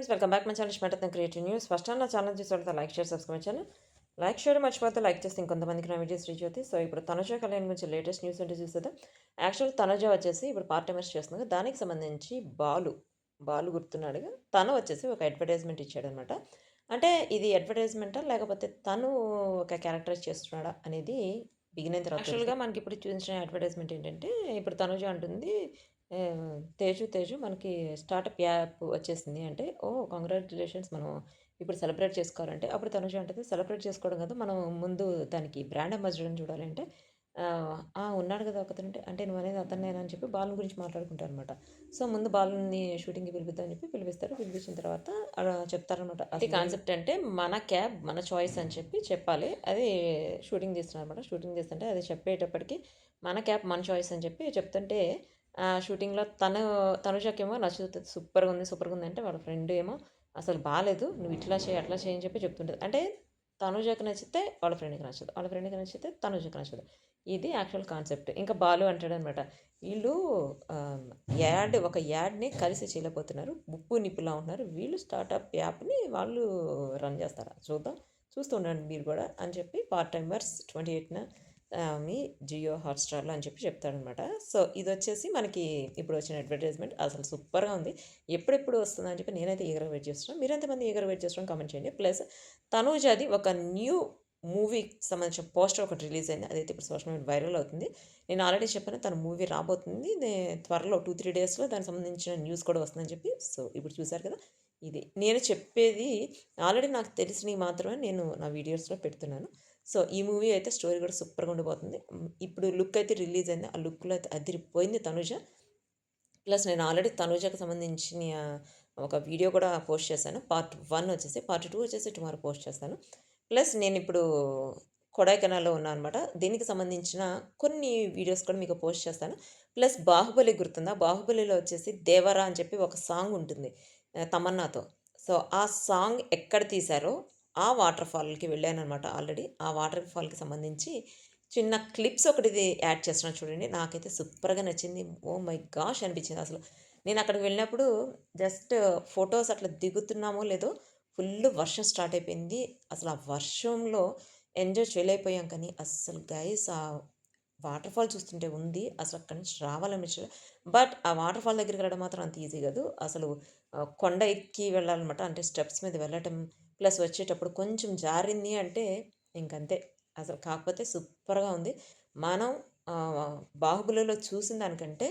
Friends welcome back my channel smart creative news. First time నా channel చూసి like share subscribe channel like share మర్చిపోతే like చేస్తే ఇంకొంతమందికి నా వీడియోస్ రీచ్ అవుతాయి. సో ఇప్పుడు తనుజ కళ్యాణ్ గురించి లేటెస్ట్ న్యూస్ అంటే చూసేద్దాం. యాక్చువల్ తనుజ వచ్చేసి ఇప్పుడు పార్ట్ టైమర్స్ చేస్తుంది. దానికి సంబంధించి బాలు గుర్తున్నాడుగా, తను వచ్చేసి ఒక అడ్వర్టైజ్మెంట్ ఇచ్చాడనమాట. అంటే ఇది అడ్వర్టైజ్మెంటా లేకపోతే తను ఒక క్యారెక్టరైజ్ చేస్తున్నాడా అనేది బిగిన్ అయిన తర్వాత యాక్చువల్గా మనకి ఇప్పుడు చూపించిన అడ్వర్టైజ్మెంట్ ఏంటంటే, ఇప్పుడు తనుజ అంటుంది తేజు మనకి స్టార్టప్ యాప్ వచ్చేసింది అంటే, ఓహ్! కంగ్రాచ్యులేషన్స్, మనం ఇప్పుడు సెలబ్రేట్ చేసుకోవాలంటే, అప్పుడు తనుజ అంటది సెలబ్రేట్ చేసుకోవడం కాదు, మనం ముందు దానికి బ్రాండ్ అంబాసిడర్‌ని చూడాలి అంటే, ఉన్నాడు కదా ఒకతనంటే, అంటే నువ్వనేది అతన్నేనా అని చెప్పి బాలుని గురించి మాట్లాడుకుంటారనమాట. సో, ముందు బాలుని షూటింగ్‌కి పిలిపిద్దాం అని చెప్పి పిలిపిస్తారు. పిలిపించిన తర్వాత చెప్తారనమాట. అది కాన్సెప్ట్ అంటే మన క్యాబ్ మన చాయిస్ అని చెప్పి చెప్పాలి. అది షూటింగ్ తీస్తున్నారనమాట. షూటింగ్ తీస్తుంటే అది చెప్పేటప్పటికి మన క్యాబ్ మన చాయిస్ అని చెప్పి చెప్తుంటే, షూటింగ్‌లో తనుజకేమో నచ్చుతది. సూపర్‌గా ఉంది అంటే, వాళ్ళ ఫ్రెండ్ ఏమో అసలు బాలేదు, నువ్వు ఇట్లా చేయి, అట్లా చేయి అని చెప్పి చెప్తుంటది. అంటే తనుజకి నచ్చితే వాళ్ళ ఫ్రెండ్‌కి నచ్చదు. వాళ్ళ ఫ్రెండ్‌కి నచ్చితే తనుజకి నచ్చదు. ఇది యాక్చువల్ కాన్సెప్ట్. ఇంకా బాలు అంటాడనమాట, ఈళ్ళు ఒక యాడ్‌ని కలిసి చేయలేకపోతున్నారు. ఉప్పు నిప్పులా ఉంటున్నారు. వీళ్ళు స్టార్టప్ యాప్‌ని వాళ్ళు రన్ చేస్తారా? చూద్దాం. చూస్తూ ఉండండి మీరు కూడా అని చెప్పి పార్ట్ టైమర్స్ 28న మీ జియో హాట్‌స్టార్‌లో అని చెప్పి చెప్తాడనమాట. సో, ఇదొచ్చేసి మనకి ఇప్పుడు వచ్చిన అడ్వర్టైజ్మెంట్ అసలు సూపర్‌గా ఉంది. ఎప్పుడెప్పుడు వస్తుందని చెప్పి నేనైతే ఈగర్‌గా వెయిట్ చేస్తున్నాను. మీరెంతమంది ఈగర్‌గా వెయిట్ చేస్తున్నారో కామెంట్ చేయండి. ప్లస్ తనూజది ఒక న్యూ మూవీకి సంబంధించిన పోస్టర్ ఒకటి రిలీజ్ అయింది. అదైతే ఇప్పుడు సోషల్ మీడియా వైరల్ అవుతుంది. నేను ఆల్రెడీ చెప్పాను తన మూవీ రాబోతుంది. త్వరలో 2, 3 డేస్‌లో దానికి సంబంధించిన న్యూస్ కూడా వస్తుందని చెప్పి. సో, ఇప్పుడు చూసారు కదా! ఇది. నేను చెప్పేది ఆల్రెడీ నాకు తెలిసినవి మాత్రమే నేను నా వీడియోస్‌లో పెడుతున్నాను. సో, ఈ మూవీ అయితే స్టోరీ కూడా సూపర్‌గా ఉండిపోతుంది. ఇప్పుడు లుక్ అయితే రిలీజ్ అయింది. ఆ లుక్‌లో అయితే అదిరిపోయింది తనుజ. ప్లస్ నేను ఆల్రెడీ తనుజకి సంబంధించిన ఒక వీడియో కూడా పోస్ట్ చేశాను. పార్ట్ 1 వచ్చేసి. పార్ట్ 2 వచ్చేసి టుమారో పోస్ట్ చేస్తాను. ప్లస్ నేనిప్పుడు కొడైకెనాల్‌లో ఉన్నాననమాట. దీనికి సంబంధించిన కొన్ని వీడియోస్ కూడా మీకు పోస్ట్ చేస్తాను. ప్లస్ 'బాహుబలి' గుర్తుందా? 'బాహుబలిలో' వచ్చేసి 'దేవరా' అని చెప్పి ఒక సాంగ్ ఉంటుంది తమన్నాతో. సో, ఆ సాంగ్ ఎక్కడ తీశారో ఆ వాటర్ ఫాల్‌కి వెళ్ళాననమాట ఆల్రెడీ. ఆ వాటర్ ఫాల్‌కి సంబంధించి చిన్న క్లిప్స్ ఒకటిది యాడ్ చేస్తున్నాను చూడండి. నాకైతే సూపర్‌గా నచ్చింది. Oh my gosh! అనిపించింది అసలు. నేను అక్కడికి వెళ్ళినప్పుడు జస్ట్ ఫోటోస్ అట్లా దిగుతున్నామో లేదో ఫుల్ వర్షం స్టార్ట్ అయిపోయింది. అసలు ఆ వర్షంలో ఎంజాయ్ చేయలేకపోయాం కానీ అస్సలు గైస్ ఆ వాటర్ ఫాల్ చూస్తుంటే ఉంది. అసలు అక్కడి నుంచి రావాలనిపించలే. బట్ ఆ వాటర్ ఫాల్ దగ్గరికి వెళ్ళడం మాత్రం అంత ఈజీ కాదు. అసలు కొండ ఎక్కి వెళ్ళాలనమాట. అంటే స్టెప్స్ మీద వెళ్ళటం ప్లస్ వచ్చేటప్పుడు కొంచెం జారింది అంటే ఇంకంతే. అసలు కాకపోతే సూపర్‌గా ఉంది. మనం 'బాహుబలిలో' చూసిన దానికంటే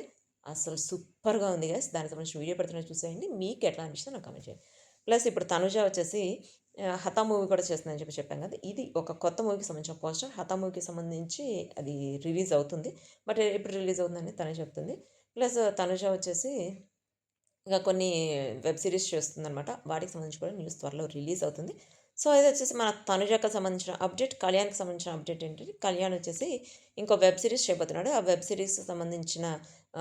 అసలు సూపర్‌గా ఉంది గైస్. దానికి సంబంధించిన వీడియో పెడుతున్నా చూసేయండి. మీకు ఎట్లా అనిపిస్తుందో నాకు కామెంట్ చేయండి. ప్లస్ ఇప్పుడు తనుజ వచ్చేసి 'హతా' మూవీ కూడా చేస్తుందని చెప్పి చెప్పాను కదా! ఇది ఒక కొత్త మూవీకి సంబంధించిన పోస్టర్. 'హతా' మూవీకి సంబంధించి అది రిలీజ్ అవుతుంది. బట్ ఎప్పుడు రిలీజ్ అవుతుందని తనే చెప్తుంది. ప్లస్ తనుజ వచ్చేసి ఇంకా కొన్ని వెబ్ సీరీస్ చేస్తుందనమాట. వాటికి సంబంధించి కూడా న్యూస్ త్వరలో రిలీజ్ అవుతుంది. సో, ఇదొచ్చేసి మన తనుజకి సంబంధించిన అప్డేట్. కళ్యాణ్‌కి సంబంధించిన అప్డేట్ ఏంటంటే, కళ్యాణ్ వచ్చేసి ఇంకో వెబ్ సీరీస్ చేయబోతున్నాడు. ఆ వెబ్ సీరీస్‌కి సంబంధించిన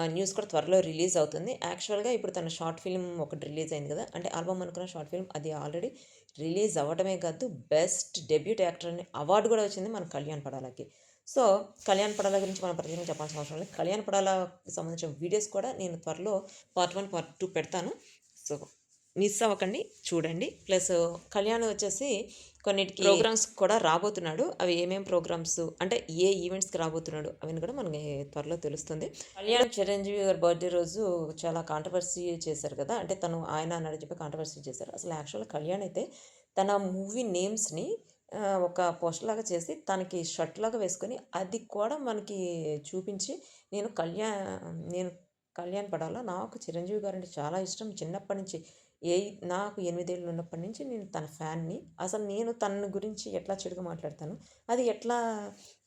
న్యూస్ కూడా త్వరలో రిలీజ్ అవుతుంది. యాక్చువల్‌గా ఇప్పుడు తన షార్ట్ ఫిల్మ్ ఒకటి రిలీజ్ అయింది కదా! అంటే ఆల్బమ్ అనుకున్న షార్ట్ ఫిల్మ్ అది ఆల్రెడీ రిలీజ్ అవ్వడమే కాదు, బెస్ట్ డెబ్యూట్ యాక్టర్ అని అవార్డు కూడా వచ్చింది మన కళ్యాణ్ పడాలకి. సో, కళ్యాణ్ పడాల గురించి మనం ప్రత్యేకంగా చెప్పాల్సిన అవసరం లేదు. కళ్యాణ్ పడాలకి సంబంధించిన వీడియోస్ కూడా నేను త్వరలో పార్ట్ 1, పార్ట్ 2 పెడతాను. సో, మిస్ అవ్వకండి, చూడండి. ప్లస్ కళ్యాణ్ వచ్చేసి కొన్నిటికి ప్రోగ్రామ్స్ కూడా రాబోతున్నాడు. అవి ఏమేం ప్రోగ్రామ్స్ అంటే ఏ ఈవెంట్స్‌కి రాబోతున్నాడు అవన్నీ కూడా మనకి త్వరలో తెలుస్తుంది. కళ్యాణ్ చిరంజీవి గారి బర్త్‌డే రోజు చాలా కాంట్రోవర్సీ చేశారు కదా! అంటే తను ఆయన అన్నాడని చెప్పి కాంట్రోవర్సీ చేశారు. అసలు యాక్చువల్‌గా కళ్యాణ్ అయితే తన మూవీ నేమ్స్‌ని ఒక పోస్టర్‌లాగా చేసి తనకి షర్ట్‌లాగా వేసుకొని అది కూడా మనకి చూపించి నేను కళ్యాణ్ పడాలా, నాకు చిరంజీవి గారంటే చాలా ఇష్టం. చిన్నప్పటి నుంచి నాకు 8 ఏళ్ళు ఉన్నప్పటి నుంచి నేను తన ఫ్యాన్‌ని. అసలు నేను తన గురించి ఎట్లా చెడుగా మాట్లాడతాను, అది ఎట్లా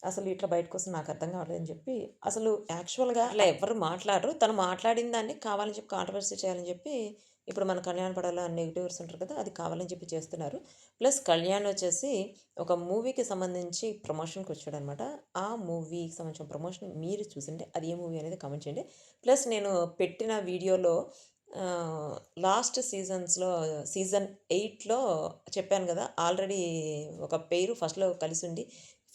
అసలు ఇట్లా బయటకొస్తుందో నాకు అర్థం కావట్లేదని చెప్పి అసలు యాక్చువల్‌గా అట్లా ఎవ్వరు మాట్లాడరు. తను మాట్లాడిన దాన్ని కావాలని చెప్పి కాంట్రోవర్సీ చేయాలని చెప్పి ఇప్పుడు మన కళ్యాణ్ పడాల నెగెటివర్స్ ఉంటారు కదా! అది కావాలని చెప్పి చేస్తున్నారు. ప్లస్ కళ్యాణ్ వచ్చేసి ఒక మూవీకి సంబంధించి ప్రమోషన్‌కి వచ్చాడనమాట. ఆ మూవీకి సంబంధించిన ప్రమోషన్ మీరు చూసుంటే అది ఏ మూవీ అనేది కామెంట్ చేయండి. ప్లస్ నేను పెట్టిన వీడియోలో లాస్ట్ సీజన్ 8లో చెప్పాను గదా! ఆల్రెడీ ఒక పెయిర్ ఫస్ట్‌లో కలిసుండి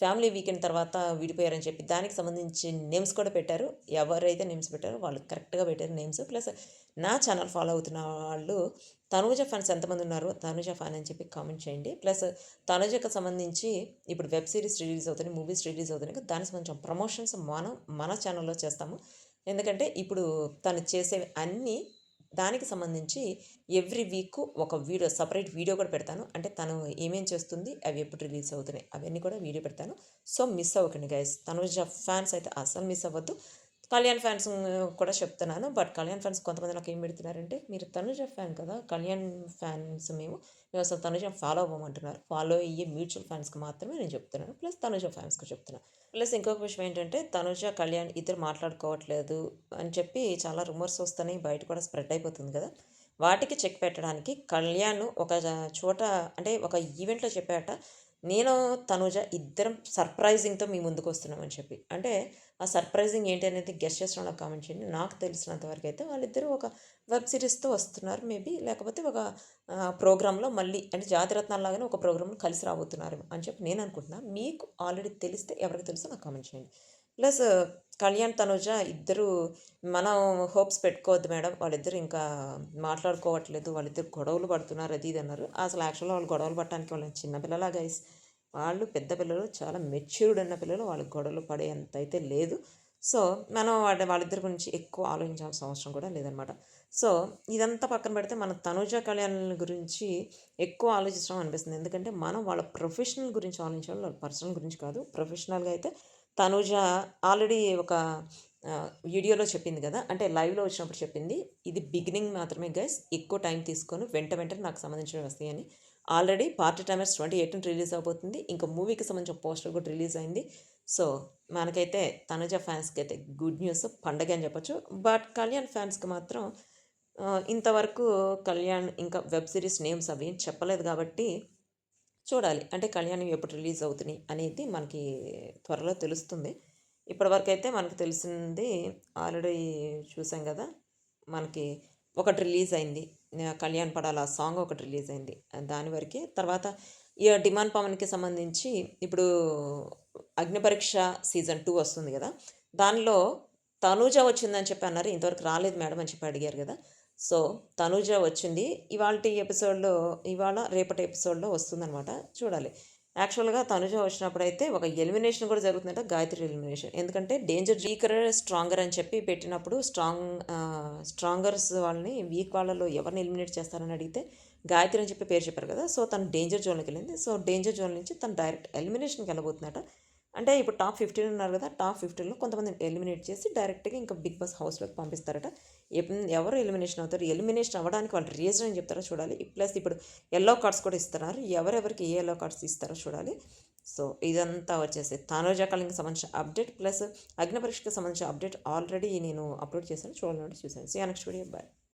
ఫ్యామిలీ వీకెండ్ తర్వాత విడిపోయారని చెప్పి దానికి సంబంధించి నేమ్స్ కూడా పెట్టారు. ఎవరైతే నేమ్స్ పెట్టారో వాళ్ళు కరెక్ట్‌గా పెట్టారు నేమ్స్. ప్లస్ నా ఛానల్ ఫాలో అవుతున్న వాళ్ళు తనూజ ఫ్యాన్స్ ఎంతమంది ఉన్నారో తనూజ ఫ్యాన్ అని చెప్పి కామెంట్ చేయండి. ప్లస్ తనూజకి సంబంధించి ఇప్పుడు వెబ్ సిరీస్ రిలీజ్ అవుతున్నాయి, మూవీస్ రిలీజ్ అవుతున్నాయి కదా, దానికి సంబంధించిన ప్రమోషన్స్ మన ఛానల్లో చేస్తాము. ఎందుకంటే ఇప్పుడు తను చేసేవి అన్నీ దానికి సంబంధించి ఎవ్రీ వీక్ ఒక వీడియో సపరేట్ వీడియో కూడా పెడతాను. అంటే తను ఏమేం చేస్తుంది, అవి ఎప్పుడు రిలీజ్ అవుతున్నాయి అవన్నీ కూడా వీడియో పెడతాను. సో మిస్ అవ్వకండి గైస్. తనుజ ఫ్యాన్స్ అయితే అస్సలు మిస్ అవ్వద్దు. కళ్యాణ్ ఫ్యాన్స్ కూడా చెప్తున్నాను. బట్ కళ్యాణ్ ఫ్యాన్స్ కొంతమంది నాకు ఏం పెడుతున్నారంటే, మీరు తనుజ ఫ్యాన్ కదా, కళ్యాణ్ ఫ్యాన్స్ మేము అసలు తనుజ ఫాలో అవ్వమంటున్నారు. ఫాలో అయ్యే మ్యూచువల్ ఫ్యాన్స్కి మాత్రమే నేను చెప్తున్నాను. ప్లస్ తనుజ ఫ్యాన్స్కి చెప్తున్నాను. ప్లస్ ఇంకొక విషయం ఏంటంటే, తనుజ కళ్యాణ్ ఇద్దరు మాట్లాడుకోవట్లేదు అని చెప్పి చాలా రూమర్స్ వస్తున్నాయి, బయట కూడా స్ప్రెడ్ అయిపోతుంది కదా. వాటికి చెక్ పెట్టడానికి కళ్యాణ్ ఒక చోట అంటే ఒక ఈవెంట్లో చెప్పాట, నేను తనుజ ఇద్దరం సర్ప్రైజింగ్తో మీ ముందుకు వస్తున్నామని చెప్పి. అంటే ఆ సర్ప్రైజింగ్ ఏంటి అనేది గెస్ట్ చేసిన నాకు కామెంట్ చేయండి. నాకు తెలిసినంత వరకు అయితే వాళ్ళిద్దరూ ఒక వెబ్ సిరీస్తో వస్తున్నారు మేబీ, లేకపోతే ఒక ప్రోగ్రాంలో మళ్ళీ అంటే జాతిరత్నాలు లాగానే ఒక ప్రోగ్రాంలో కలిసి రాబోతున్నారు అని చెప్పి నేను అనుకుంటున్నాను. మీకు ఆల్రెడీ తెలిస్తే ఎవరికి తెలుసో నాకు కామెంట్ చేయండి. ప్లస్ కళ్యాణ్ తనుజ ఇద్దరు మనం హోప్స్ పెట్టుకోవద్దు మేడం, వాళ్ళిద్దరు ఇంకా మాట్లాడుకోవట్లేదు, వాళ్ళిద్దరు గొడవలు పడుతున్నారు అది ఇది అన్నారు. అసలు యాక్చువల్గా వాళ్ళు గొడవలు పడటానికి వాళ్ళని చిన్నపిల్లలా గైస్, వాళ్ళు పెద్ద పిల్లలు, చాలా మెచ్యూర్డ్ ఉన్న పిల్లలు, వాళ్ళకి గొడవలు పడే అంత అయితే లేదు. సో మనం వాళ్ళిద్దరి గురించి ఎక్కువ ఆలోచించాల్సిన అవసరం కూడా లేదనమాట. సో ఇదంతా పక్కన పెడితే మన తనుజ కళ్యాణ్ గురించి ఎక్కువ ఆలోచించడం అనిపిస్తుంది. ఎందుకంటే మనం వాళ్ళ ప్రొఫెషనల్ గురించి ఆలోచించాలి, వాళ్ళ పర్సనల్ గురించి కాదు. ప్రొఫెషనల్గా అయితే తనుజ ఆల్రెడీ ఒక వీడియోలో చెప్పింది కదా, అంటే లైవ్లో వచ్చినప్పుడు చెప్పింది, ఇది బిగినింగ్ మాత్రమే గైస్, ఎక్కువ టైం తీసుకొని వెంటనే నాకు సంబంధించినవి వస్తాయని. ఆల్రెడీ పార్టీ టైమర్స్ 28 రిలీజ్ అవబోతుంది. ఇంకా మూవీకి సంబంధించిన పోస్టర్ కూడా రిలీజ్ అయింది. సో మనకైతే తనుజ ఫ్యాన్స్కి అయితే గుడ్ న్యూస్, పండగ అని చెప్పొచ్చు. బట్ కళ్యాణ్ ఫ్యాన్స్కి మాత్రం ఇంతవరకు కళ్యాణ్ ఇంకా వెబ్ సిరీస్ నేమ్స్ అవి ఏం చెప్పలేదు కాబట్టి చూడాలి. అంటే కళ్యాణ్ ఎప్పుడు రిలీజ్ అవుతున్నాయి అనేది మనకి త్వరలో తెలుస్తుంది. ఇప్పటివరకు అయితే మనకు తెలిసింది ఆల్రెడీ చూసాం కదా, మనకి ఒకటి రిలీజ్ అయింది, కళ్యాణ్ పడాల సాంగ్ ఒకటి రిలీజ్ అయింది, దాని వరకే. తర్వాత ఈ డిమాండ్ పవన్కి సంబంధించి ఇప్పుడు అగ్నిపరీక్ష సీజన్ 2 వస్తుంది కదా, దానిలో తనూజ వచ్చిందని చెప్పి అన్నారు. ఇంతవరకు రాలేదు మేడం అని చెప్పి అడిగారు కదా. సో తనూజ వచ్చింది ఇవాళ రేపటి ఎపిసోడ్లో వస్తుందన్నమాట, చూడాలి. యాక్చువల్గా తనుజ వచ్చినప్పుడైతే ఒక ఎలిమినేషన్ కూడా జరుగుతుందంట, గాయత్రి ఎలిమినేషన్. ఎందుకంటే డేంజర్ వీకర్ స్ట్రాంగర్ అని చెప్పి పెట్టినప్పుడు స్ట్రాంగర్స్ వాళ్ళని వీక్ వాళ్ళలో ఎవరిని ఎలిమినేట్ చేస్తారని అడిగితే గాయత్రి అని చెప్పి పేరు చెప్పారు కదా. సో తను డేంజర్ జోన్లోకి వెళ్ళింది. సో డేంజర్ జోన్ నుంచి తను డైరెక్ట్ ఎలిమినేషన్కి వెళ్ళబోతుందట. అంటే ఇప్పుడు టాప్ 15 ఉన్నారు కదా, టాప్ 15లో కొంతమంది ఎలిమినేట్ చేసి డైరెక్ట్గా ఇంకా బిగ్ బాస్ హౌస్లోకి పంపిస్తారట. ఎవరు ఎలిమినేషన్ అవుతారు, ఎలిమినేషన్ అవ్వడానికి వాళ్ళు రీజన్ అని చెప్తారో చూడాలి. ప్లస్ ఇప్పుడు ఎల్లో కార్డ్స్ కూడా ఇస్తున్నారు, ఎవరెవరికి ఏ ఎల్లో కార్డ్స్ ఇస్తారో చూడాలి. సో ఇదంతా వచ్చేసి తనుజ కళ్యాణ్కి సంబంధించిన అప్డేట్. ప్లస్ అగ్నిపరీక్షకి సంబంధించిన అప్డేట్ ఆల్రెడీ నేను అప్లోడ్ చేశాను, చూడాలంటే చూశాను. Next video, bye.